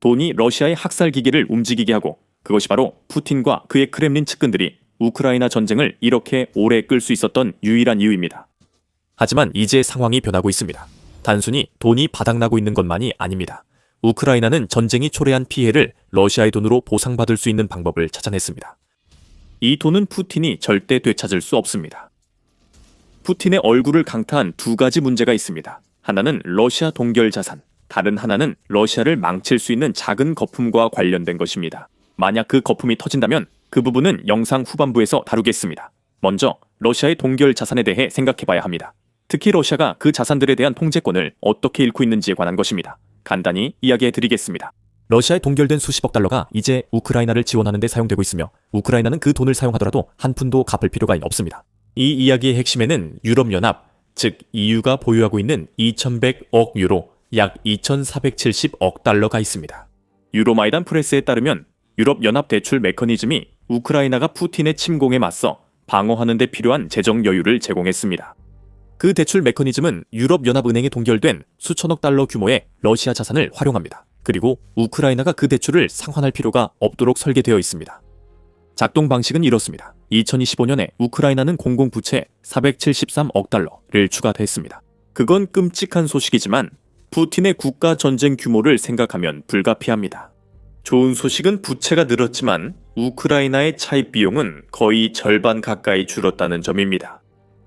돈이 러시아의 학살 기계를 움직이게 하고 그것이 바로 푸틴과 그의 크렘린 측근들이 우크라이나 전쟁을 이렇게 오래 끌 수 있었던 유일한 이유입니다. 하지만 이제 상황이 변하고 있습니다. 단순히 돈이 바닥나고 있는 것만이 아닙니다. 우크라이나는 전쟁이 초래한 피해를 러시아의 돈으로 보상받을 수 있는 방법을 찾아냈습니다. 이 돈은 푸틴이 절대 되찾을 수 없습니다. 푸틴의 얼굴을 강타한 두 가지 문제가 있습니다. 하나는 러시아 동결 자산, 다른 하나는 러시아를 망칠 수 있는 작은 거품과 관련된 것입니다. 만약 그 거품이 터진다면 그 부분은 영상 후반부에서 다루겠습니다. 먼저 러시아의 동결 자산에 대해 생각해봐야 합니다. 특히 러시아가 그 자산들에 대한 통제권을 어떻게 잃고 있는지에 관한 것입니다. 간단히 이야기해드리겠습니다. 러시아에 동결된 수십억 달러가 이제 우크라이나를 지원하는 데 사용되고 있으며 우크라이나는 그 돈을 사용하더라도 한 푼도 갚을 필요가 없습니다. 이 이야기의 핵심에는 유럽연합, 즉 EU가 보유하고 있는 2100억 유로, 약 2470억 달러가 있습니다. 유로마이단 프레스에 따르면 유럽연합 대출 메커니즘이 우크라이나가 푸틴의 침공에 맞서 방어하는 데 필요한 재정 여유를 제공했습니다. 그 대출 메커니즘은 유럽연합은행에 동결된 수천억 달러 규모의 러시아 자산을 활용합니다. 그리고 우크라이나가 그 대출을 상환할 필요가 없도록 설계되어 있습니다. 작동 방식은 이렇습니다. 2025년에 우크라이나는 공공부채 473억 달러를 추가했습니다. 그건 끔찍한 소식이지만 푸틴의 국가 전쟁 규모를 생각하면 불가피합니다. 좋은 소식은 부채가 늘었지만 우크라이나의 차입 비용은 거의 절반 가까이 줄었다는 점입니다.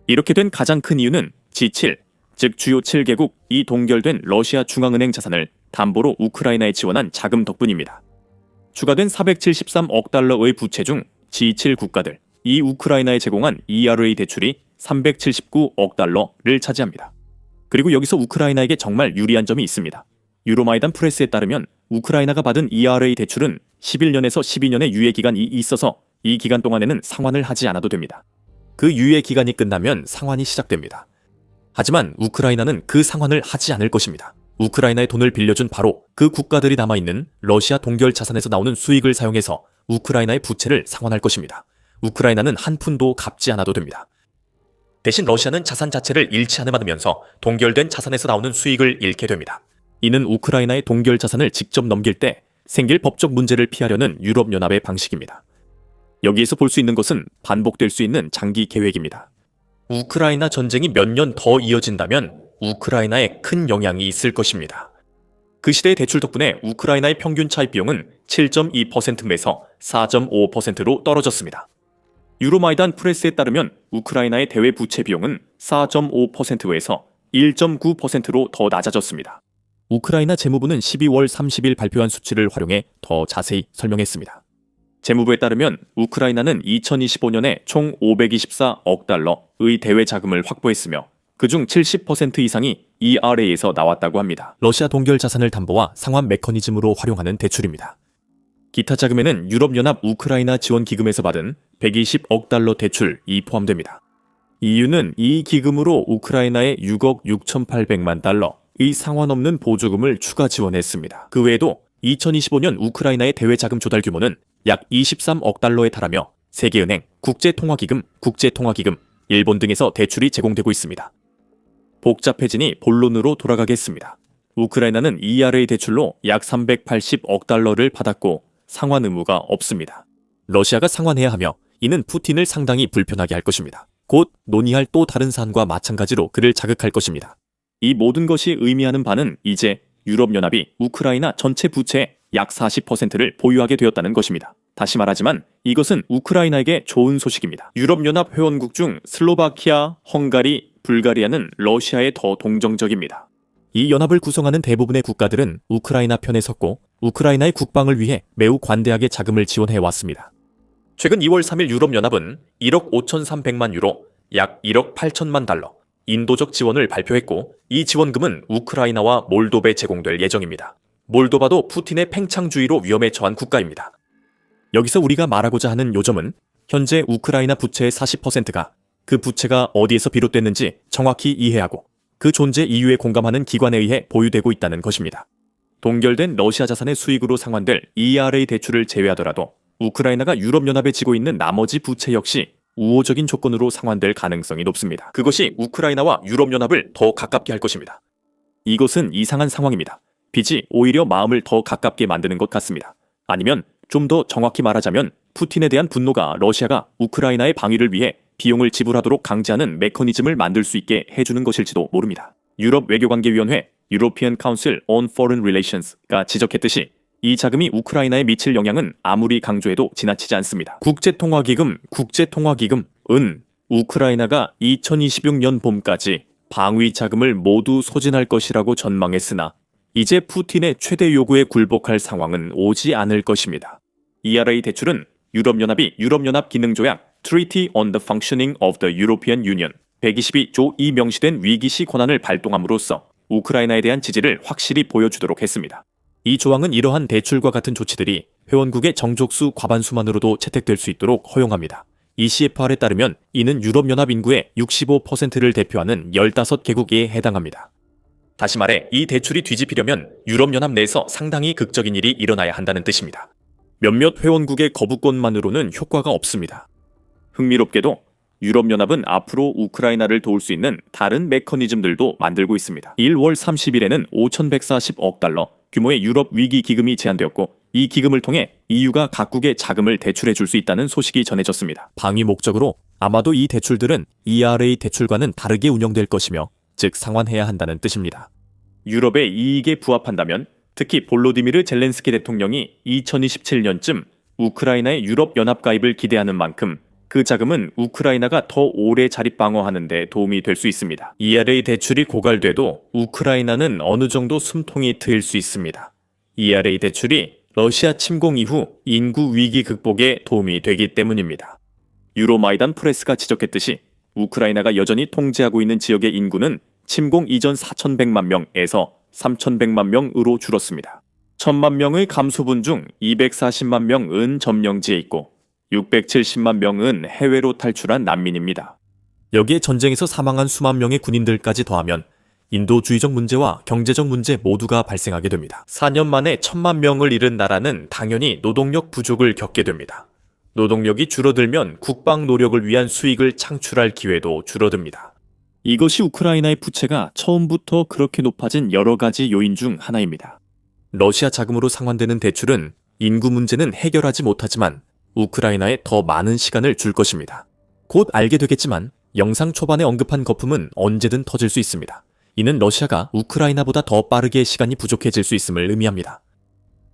이렇게 된 가장 큰 이유는 G7, 즉 주요 7개국 이 동결된 러시아 중앙은행 자산을 담보로 우크라이나에 지원한 자금 덕분입니다. 추가된 473억 달러의 부채 중 G7 국가들, 이 우크라이나에 제공한 ERA 대출이 379억 달러를 차지합니다. 그리고 여기서 우크라이나에게 정말 유리한 점이 있습니다. 유로마이단 프레스에 따르면 우크라이나가 받은 ERA 대출은 11년에서 12년의 유예 기간이 있어서 이 기간 동안에는 상환을 하지 않아도 됩니다. 그 유예 기간이 끝나면 상환이 시작됩니다. 하지만 우크라이나는 그 상환을 하지 않을 것입니다. 우크라이나의 돈을 빌려준 바로 그 국가들이 남아있는 러시아 동결 자산에서 나오는 수익을 사용해서 우크라이나의 부채를 상환할 것입니다. 우크라이나는 한 푼도 갚지 않아도 됩니다. 대신 러시아는 자산 자체를 잃지 않으면서 동결된 자산에서 나오는 수익을 잃게 됩니다. 이는 우크라이나의 동결 자산을 직접 넘길 때 생길 법적 문제를 피하려는 유럽연합의 방식입니다. 여기에서 볼 수 있는 것은 반복될 수 있는 장기 계획입니다. 우크라이나 전쟁이 몇 년 더 이어진다면 우크라이나에 큰 영향이 있을 것입니다. 그 시대의 대출 덕분에 우크라이나의 평균 차입 비용은 7.2%에서 4.5%로 떨어졌습니다. 유로마이단 프레스에 따르면 우크라이나의 대외 부채 비용은 4.5%에서 1.9%로 더 낮아졌습니다. 우크라이나 재무부는 12월 30일 발표한 수치를 활용해 더 자세히 설명했습니다. 재무부에 따르면 우크라이나는 2025년에 총 524억 달러의 대외 자금을 확보했으며 그중 70% 이상이 ERA에서 나왔다고 합니다. 러시아 동결 자산을 담보와 상환 메커니즘으로 활용하는 대출입니다. 기타 자금에는 유럽연합 우크라이나 지원 기금에서 받은 120억 달러 대출이 포함됩니다. EU는 이 기금으로 우크라이나에 6억 6,800만 달러의 상환 없는 보조금을 추가 지원했습니다. 그 외에도 2025년 우크라이나의 대외 자금 조달 규모는 약 23억 달러에 달하며 세계은행, 국제통화기금, 일본 등에서 대출이 제공되고 있습니다. 복잡해지니 본론으로 돌아가겠습니다. 우크라이나는 ERA 대출로 약 380억 달러를 받았고 상환 의무가 없습니다. 러시아가 상환해야 하며 이는 푸틴을 상당히 불편하게 할 것입니다. 곧 논의할 또 다른 사안과 마찬가지로 그를 자극할 것입니다. 이 모든 것이 의미하는 바는 이제 유럽연합이 우크라이나 전체 부채의 약 40%를 보유하게 되었다는 것입니다. 다시 말하지만 이것은 우크라이나에게 좋은 소식입니다. 유럽연합 회원국 중 슬로바키아, 헝가리, 불가리아는 러시아에 더 동정적입니다. 이 연합을 구성하는 대부분의 국가들은 우크라이나 편에 섰고 우크라이나의 국방을 위해 매우 관대하게 자금을 지원해 왔습니다. 최근 2월 3일 유럽연합은 1억 5,300만 유로, 약 1억 8천만 달러, 인도적 지원을 발표했고 이 지원금은 우크라이나와 몰도베에 제공될 예정입니다. 몰도바도 푸틴의 팽창주의로 위험에 처한 국가입니다. 여기서 우리가 말하고자 하는 요점은 현재 우크라이나 부채의 40%가 그 부채가 어디에서 비롯됐는지 정확히 이해하고 그 존재 이유에 공감하는 기관에 의해 보유되고 있다는 것입니다. 동결된 러시아 자산의 수익으로 상환될 ERA 대출을 제외하더라도 우크라이나가 유럽연합에 지고 있는 나머지 부채 역시 우호적인 조건으로 상환될 가능성이 높습니다. 그것이 우크라이나와 유럽연합을 더 가깝게 할 것입니다. 이것은 이상한 상황입니다. 빚이 오히려 마음을 더 가깝게 만드는 것 같습니다. 아니면 좀 더 정확히 말하자면 푸틴에 대한 분노가 러시아가 우크라이나의 방위를 위해 비용을 지불하도록 강제하는 메커니즘을 만들 수 있게 해주는 것일지도 모릅니다. 유럽 외교관계위원회 European Council on Foreign Relations가 지적했듯이 이 자금이 우크라이나에 미칠 영향은 아무리 강조해도 지나치지 않습니다. 국제통화기금은 우크라이나가 2026년 봄까지 방위 자금을 모두 소진할 것이라고 전망했으나 이제 푸틴의 최대 요구에 굴복할 상황은 오지 않을 것입니다. ERA 대출은 유럽연합이 유럽연합 기능조약 Treaty on the Functioning of the European Union 122조 2 명시된 위기시 권한을 발동함으로써 우크라이나에 대한 지지를 확실히 보여주도록 했습니다. 이 조항은 이러한 대출과 같은 조치들이 회원국의 정족수 과반수만으로도 채택될 수 있도록 허용합니다. 이 CFR에 따르면 이는 유럽연합 인구의 65%를 대표하는 15개국에 해당합니다. 다시 말해 이 대출이 뒤집히려면 유럽연합 내에서 상당히 극적인 일이 일어나야 한다는 뜻입니다. 몇몇 회원국의 거부권만으로는 효과가 없습니다. 흥미롭게도 유럽연합은 앞으로 우크라이나를 도울 수 있는 다른 메커니즘들도 만들고 있습니다. 1월 30일에는 5,140억 달러 규모의 유럽 위기 기금이 제안되었고 이 기금을 통해 EU가 각국에 자금을 대출해 줄 수 있다는 소식이 전해졌습니다. 방위 목적으로 아마도 이 대출들은 ERA 대출과는 다르게 운영될 것이며 즉 상환해야 한다는 뜻입니다. 유럽의 이익에 부합한다면 특히 볼로디미르 젤렌스키 대통령이 2027년쯤 우크라이나의 유럽연합 가입을 기대하는 만큼 그 자금은 우크라이나가 더 오래 자립 방어하는 데 도움이 될 수 있습니다. ERA 대출이 고갈돼도 우크라이나는 어느 정도 숨통이 트일 수 있습니다. ERA 대출이 러시아 침공 이후 인구 위기 극복에 도움이 되기 때문입니다. 유로마이단 프레스가 지적했듯이 우크라이나가 여전히 통제하고 있는 지역의 인구는 침공 이전 4,100만 명에서 3,100만 명으로 줄었습니다. 1,000만 명의 감소분 중 240만 명은 점령지에 있고 670만 명은 해외로 탈출한 난민입니다. 여기에 전쟁에서 사망한 수만 명의 군인들까지 더하면 인도주의적 문제와 경제적 문제 모두가 발생하게 됩니다. 4년 만에 1,000만 명을 잃은 나라는 당연히 노동력 부족을 겪게 됩니다. 노동력이 줄어들면 국방 노력을 위한 수익을 창출할 기회도 줄어듭니다. 이것이 우크라이나의 부채가 처음부터 그렇게 높아진 여러 가지 요인 중 하나입니다. 러시아 자금으로 상환되는 대출은 인구 문제는 해결하지 못하지만 우크라이나에 더 많은 시간을 줄 것입니다. 곧 알게 되겠지만 영상 초반에 언급한 거품은 언제든 터질 수 있습니다. 이는 러시아가 우크라이나보다 더 빠르게 시간이 부족해질 수 있음을 의미합니다.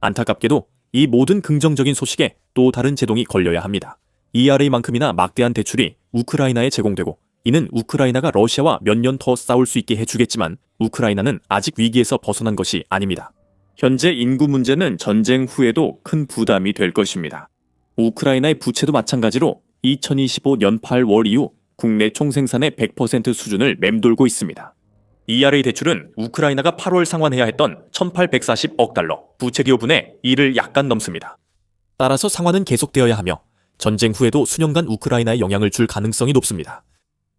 안타깝게도 이 모든 긍정적인 소식에 또 다른 제동이 걸려야 합니다. ERA만큼이나 막대한 대출이 우크라이나에 제공되고 이는 우크라이나가 러시아와 몇 년 더 싸울 수 있게 해주겠지만 우크라이나는 아직 위기에서 벗어난 것이 아닙니다. 현재 인구 문제는 전쟁 후에도 큰 부담이 될 것입니다. 우크라이나의 부채도 마찬가지로 2025년 8월 이후 국내 총생산의 100% 수준을 맴돌고 있습니다. ERA 대출은 우크라이나가 8월 상환해야 했던 1,840억 달러, 부채 기여분의 1을 약간 넘습니다. 따라서 상환은 계속되어야 하며 전쟁 후에도 수년간 우크라이나에 영향을 줄 가능성이 높습니다.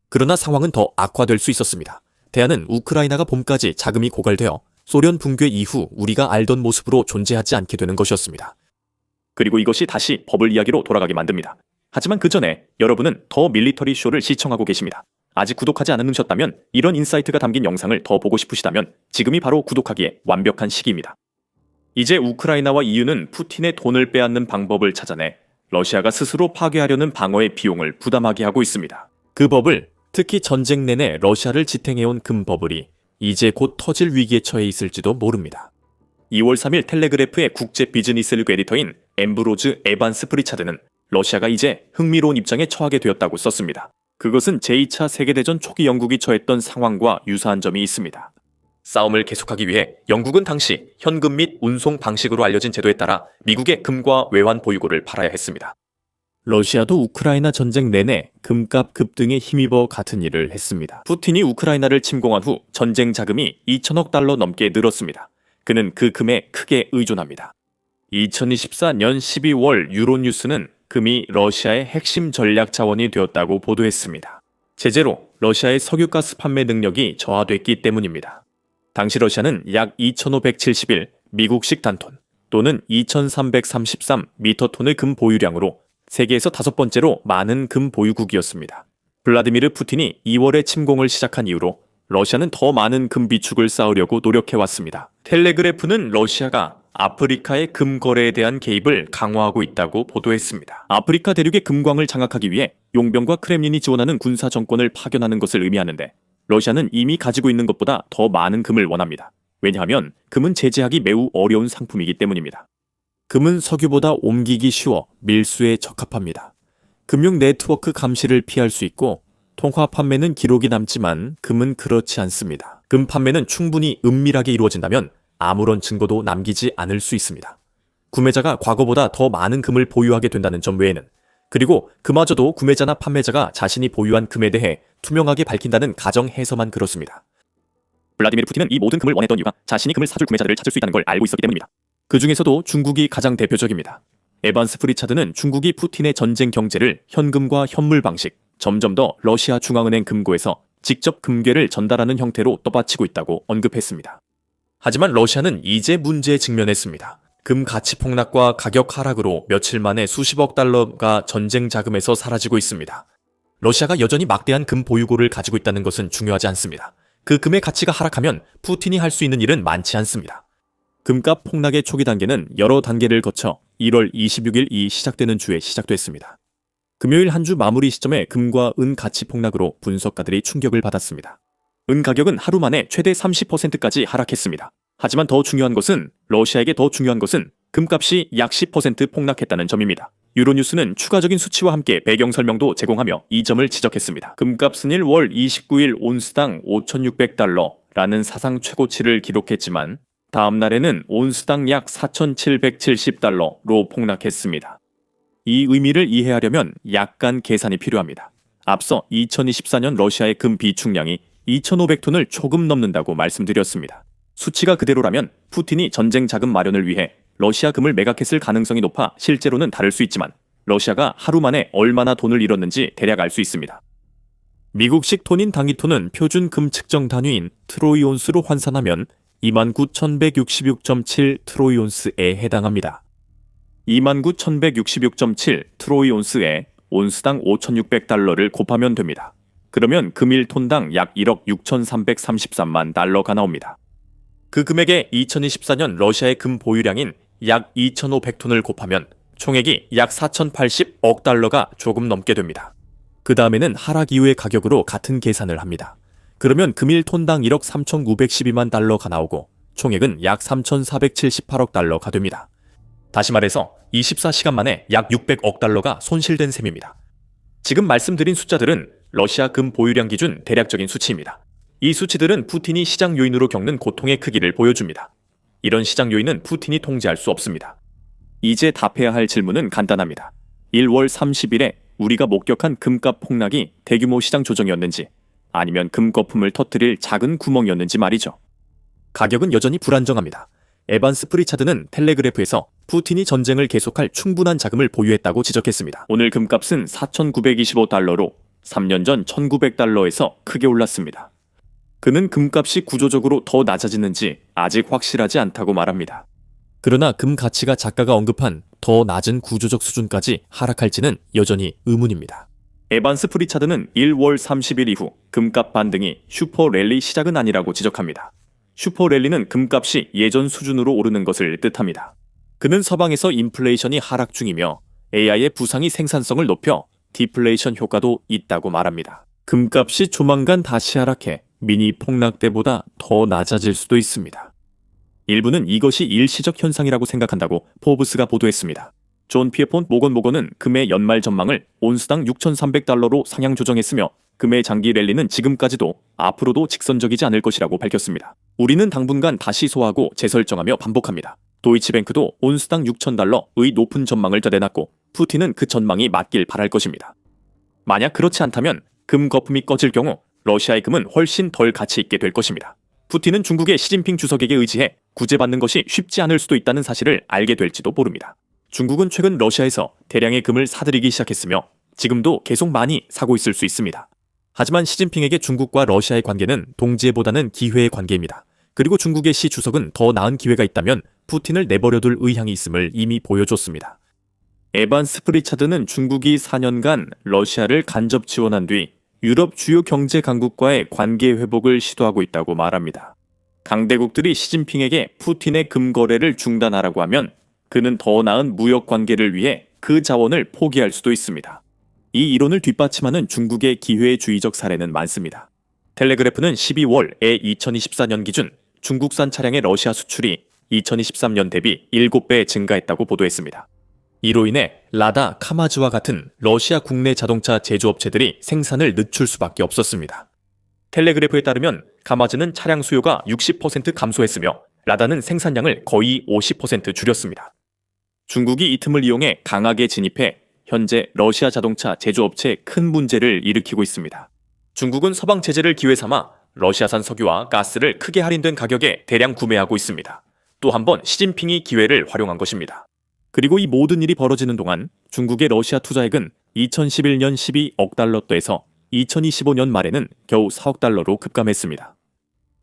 그러나 상황은 더 악화될 수 있었습니다. 대안은 우크라이나가 봄까지 자금이 고갈되어 소련 붕괴 이후 우리가 알던 모습으로 존재하지 않게 되는 것이었습니다. 그리고 이것이 다시 버블 이야기로 돌아가게 만듭니다. 하지만 그 전에 여러분은 더 밀리터리 쇼를 시청하고 계십니다. 아직 구독하지 않으셨다면 이런 인사이트가 담긴 영상을 더 보고 싶으시다면 지금이 바로 구독하기에 완벽한 시기입니다. 이제 우크라이나와 EU는 푸틴의 돈을 빼앗는 방법을 찾아내 러시아가 스스로 파괴하려는 방어의 비용을 부담하게 하고 있습니다. 그 버블, 특히 전쟁 내내 러시아를 지탱해온 금버블이 이제 곧 터질 위기에 처해 있을지도 모릅니다. 2월 3일 텔레그래프의 국제 비즈니스 리그 에디터인 엠브로즈 에반스 프리차드는 러시아가 이제 흥미로운 입장에 처하게 되었다고 썼습니다. 그것은 제2차 세계대전 초기 영국이 처했던 상황과 유사한 점이 있습니다. 싸움을 계속하기 위해 영국은 당시 현금 및 운송 방식으로 알려진 제도에 따라 미국의 금과 외환 보유고를 팔아야 했습니다. 러시아도 우크라이나 전쟁 내내 금값 급등에 힘입어 같은 일을 했습니다. 푸틴이 우크라이나를 침공한 후 전쟁 자금이 2천억 달러 넘게 늘었습니다. 그는 그 금에 크게 의존합니다. 2024년 12월 유로뉴스는 금이 러시아의 핵심 전략 자원이 되었다고 보도했습니다. 제재로 러시아의 석유가스 판매 능력이 저하됐기 때문입니다. 당시 러시아는 약 2,571 미국식 단톤 또는 2,333 미터톤의 금 보유량으로 세계에서 5번째로 많은 금 보유국이었습니다. 블라디미르 푸틴이 2월에 침공을 시작한 이후로 러시아는 더 많은 금 비축을 쌓으려고 노력해왔습니다. 텔레그래프는 러시아가 아프리카의 금 거래에 대한 개입을 강화하고 있다고 보도했습니다. 아프리카 대륙의 금광을 장악하기 위해 용병과 크렘린이 지원하는 군사 정권을 파견하는 것을 의미하는데, 러시아는 이미 가지고 있는 것보다 더 많은 금을 원합니다. 왜냐하면 금은 제재하기 매우 어려운 상품이기 때문입니다. 금은 석유보다 옮기기 쉬워 밀수에 적합합니다. 금융 네트워크 감시를 피할 수 있고, 통화 판매는 기록이 남지만 금은 그렇지 않습니다. 금 판매는 충분히 은밀하게 이루어진다면 아무런 증거도 남기지 않을 수 있습니다. 구매자가 과거보다 더 많은 금을 보유하게 된다는 점 외에는, 그리고 그마저도 구매자나 판매자가 자신이 보유한 금에 대해 투명하게 밝힌다는 가정해서만 그렇습니다. 블라디미르 푸틴은 이 모든 금을 원했던 이유가 자신이 금을 사줄 구매자들을 찾을 수 있다는 걸 알고 있었기 때문입니다. 그 중에서도 중국이 가장 대표적입니다. 에반스 프리차드는 중국이 푸틴의 전쟁 경제를 현금과 현물 방식, 점점 더 러시아 중앙은행 금고에서 직접 금괴를 전달하는 형태로 떠받치고 있다고 언급했습니다. 하지만 러시아는 이제 문제에 직면했습니다. 금 가치 폭락과 가격 하락으로 며칠 만에 수십억 달러가 전쟁 자금에서 사라지고 있습니다. 러시아가 여전히 막대한 금 보유고를 가지고 있다는 것은 중요하지 않습니다. 그 금의 가치가 하락하면 푸틴이 할 수 있는 일은 많지 않습니다. 금값 폭락의 초기 단계는 여러 단계를 거쳐 1월 26일이 시작되는 주에 시작됐습니다. 금요일 한 주 마무리 시점에 금과 은 가치 폭락으로 분석가들이 충격을 받았습니다. 은 가격은 하루 만에 최대 30%까지 하락했습니다. 하지만 러시아에게 더 중요한 것은 금값이 약 10% 폭락했다는 점입니다. 유로뉴스는 추가적인 수치와 함께 배경 설명도 제공하며 이 점을 지적했습니다. 금값은 1월 29일 온스당 5,600달러라는 사상 최고치를 기록했지만 다음 날에는 온스당 약 4,770달러로 폭락했습니다. 이 의미를 이해하려면 약간 계산이 필요합니다. 앞서 2024년 러시아의 금 비축량이 2,500톤을 조금 넘는다고 말씀드렸습니다. 수치가 그대로라면 푸틴이 전쟁 자금 마련을 위해 러시아 금을 매각했을 가능성이 높아 실제로는 다를 수 있지만, 러시아가 하루 만에 얼마나 돈을 잃었는지 대략 알 수 있습니다. 미국식 톤인 당위톤은 표준 금 측정 단위인 트로이온스로換算하면 29,166.7 트로이온스에 해당합니다. 29,166.7 트로이온스에 온스당 5,600달러를 곱하면 됩니다. 그러면 금 1톤당 약 1억 6,333만 달러가 나옵니다. 그 금액에 2024년 러시아의 금 보유량인 약 2,500톤을 곱하면 총액이 약 4,080억 달러가 조금 넘게 됩니다. 그 다음에는 하락 이후의 가격으로 같은 계산을 합니다. 그러면 금 1톤당 1억 3,912만 달러가 나오고 총액은 약 3,478억 달러가 됩니다. 다시 말해서 24시간 만에 약 600억 달러가 손실된 셈입니다. 지금 말씀드린 숫자들은 러시아 금 보유량 기준 대략적인 수치입니다. 이 수치들은 푸틴이 시장 요인으로 겪는 고통의 크기를 보여줍니다. 이런 시장 요인은 푸틴이 통제할 수 없습니다. 이제 답해야 할 질문은 간단합니다. 1월 30일에 우리가 목격한 금값 폭락이 대규모 시장 조정이었는지, 아니면 금 거품을 터뜨릴 작은 구멍이었는지 말이죠. 가격은 여전히 불안정합니다. 에반스 프리차드는 텔레그래프에서 푸틴이 전쟁을 계속할 충분한 자금을 보유했다고 지적했습니다. 오늘 금값은 4,925달러로 3년 전 1,900달러에서 크게 올랐습니다. 그는 금값이 구조적으로 더 낮아지는지 아직 확실하지 않다고 말합니다. 그러나 금 가치가 작가가 언급한 더 낮은 구조적 수준까지 하락할지는 여전히 의문입니다. 에반스 프리차드는 1월 30일 이후 금값 반등이 슈퍼랠리 시작은 아니라고 지적합니다. 슈퍼랠리는 금값이 예전 수준으로 오르는 것을 뜻합니다. 그는 서방에서 인플레이션이 하락 중이며 AI의 부상이 생산성을 높여 디플레이션 효과도 있다고 말합니다. 금값이 조만간 다시 하락해 미니 폭락 때보다 더 낮아질 수도 있습니다. 일부는 이것이 일시적 현상이라고 생각한다고 포브스가 보도했습니다. 존 피에폰 모건은 금의 연말 전망을 온스당 6,300달러로 상향 조정했으며, 금의 장기 랠리는 지금까지도 앞으로도 직선적이지 않을 것이라고 밝혔습니다. 우리는 당분간 다시 소화하고 재설정하며 반복합니다. 도이치뱅크도 온스당 6,000달러의 높은 전망을 내놨고, 푸틴은 그 전망이 맞길 바랄 것입니다. 만약 그렇지 않다면 금 거품이 꺼질 경우 러시아의 금은 훨씬 덜 가치 있게 될 것입니다. 푸틴은 중국의 시진핑 주석에게 의지해 구제받는 것이 쉽지 않을 수도 있다는 사실을 알게 될지도 모릅니다. 중국은 최근 러시아에서 대량의 금을 사들이기 시작했으며 지금도 계속 많이 사고 있을 수 있습니다. 하지만 시진핑에게 중국과 러시아의 관계는 동지애보다는 기회의 관계입니다. 그리고 중국의 시 주석은 더 나은 기회가 있다면 푸틴을 내버려둘 의향이 있음을 이미 보여줬습니다. 에반스 프리차드는 중국이 4년간 러시아를 간접 지원한 뒤 유럽 주요 경제 강국과의 관계 회복을 시도하고 있다고 말합니다. 강대국들이 시진핑에게 푸틴의 금거래를 중단하라고 하면 그는 더 나은 무역 관계를 위해 그 자원을 포기할 수도 있습니다. 이 이론을 뒷받침하는 중국의 기회주의적 사례는 많습니다. 텔레그래프는 12월에 2024년 기준 중국산 차량의 러시아 수출이 2023년 대비 7배 증가했다고 보도했습니다. 이로 인해 라다, 카마즈와 같은 러시아 국내 자동차 제조업체들이 생산을 늦출 수밖에 없었습니다. 텔레그래프에 따르면 카마즈는 차량 수요가 60% 감소했으며 라다는 생산량을 거의 50% 줄였습니다. 중국이 이 틈을 이용해 강하게 진입해 현재 러시아 자동차 제조업체에 큰 문제를 일으키고 있습니다. 중국은 서방 제재를 기회 삼아 러시아산 석유와 가스를 크게 할인된 가격에 대량 구매하고 있습니다. 또 한 번 시진핑이 기회를 활용한 것입니다. 그리고 이 모든 일이 벌어지는 동안 중국의 러시아 투자액은 2011년 12억 달러대에서 2025년 말에는 겨우 4억 달러로 급감했습니다.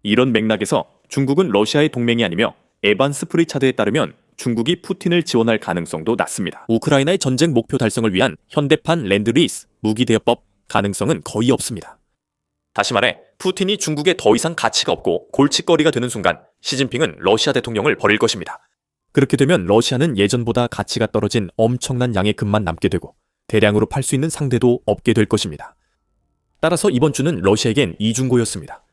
이런 맥락에서 중국은 러시아의 동맹이 아니며 에반스 프리차드에 따르면 중국이 푸틴을 지원할 가능성도 낮습니다. 우크라이나의 전쟁 목표 달성을 위한 현대판 랜드리스, 무기 대여법 가능성은 거의 없습니다. 다시 말해 푸틴이 중국에 더 이상 가치가 없고 골칫거리가 되는 순간 시진핑은 러시아 대통령을 버릴 것입니다. 그렇게 되면 러시아는 예전보다 가치가 떨어진 엄청난 양의 금만 남게 되고 대량으로 팔 수 있는 상대도 없게 될 것입니다. 따라서 이번 주는 러시아에겐 이중고였습니다.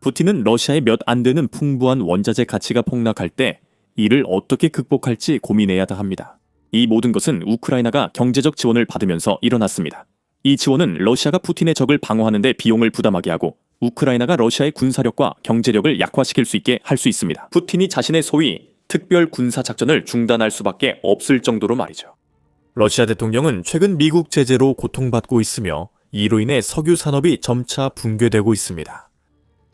푸틴은 러시아의 몇 안 되는 풍부한 원자재 가치가 폭락할 때 이를 어떻게 극복할지 고민해야 합니다. 이 모든 것은 우크라이나가 경제적 지원을 받으면서 일어났습니다. 이 지원은 러시아가 푸틴의 적을 방어하는 데 비용을 부담하게 하고 우크라이나가 러시아의 군사력과 경제력을 약화시킬 수 있게 할 수 있습니다. 푸틴이 자신의 소위 특별 군사작전을 중단할 수밖에 없을 정도로 말이죠. 러시아 대통령은 최근 미국 제재로 고통받고 있으며 이로 인해 석유 산업이 점차 붕괴되고 있습니다.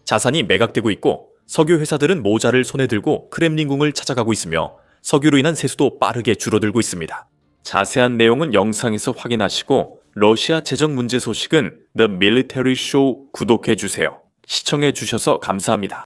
자산이 매각되고 있고 석유 회사들은 모자를 손에 들고 크렘린궁을 찾아가고 있으며 석유로 인한 세수도 빠르게 줄어들고 있습니다. 자세한 내용은 영상에서 확인하시고 러시아 재정 문제 소식은 The Military Show 구독해주세요. 시청해주셔서 감사합니다.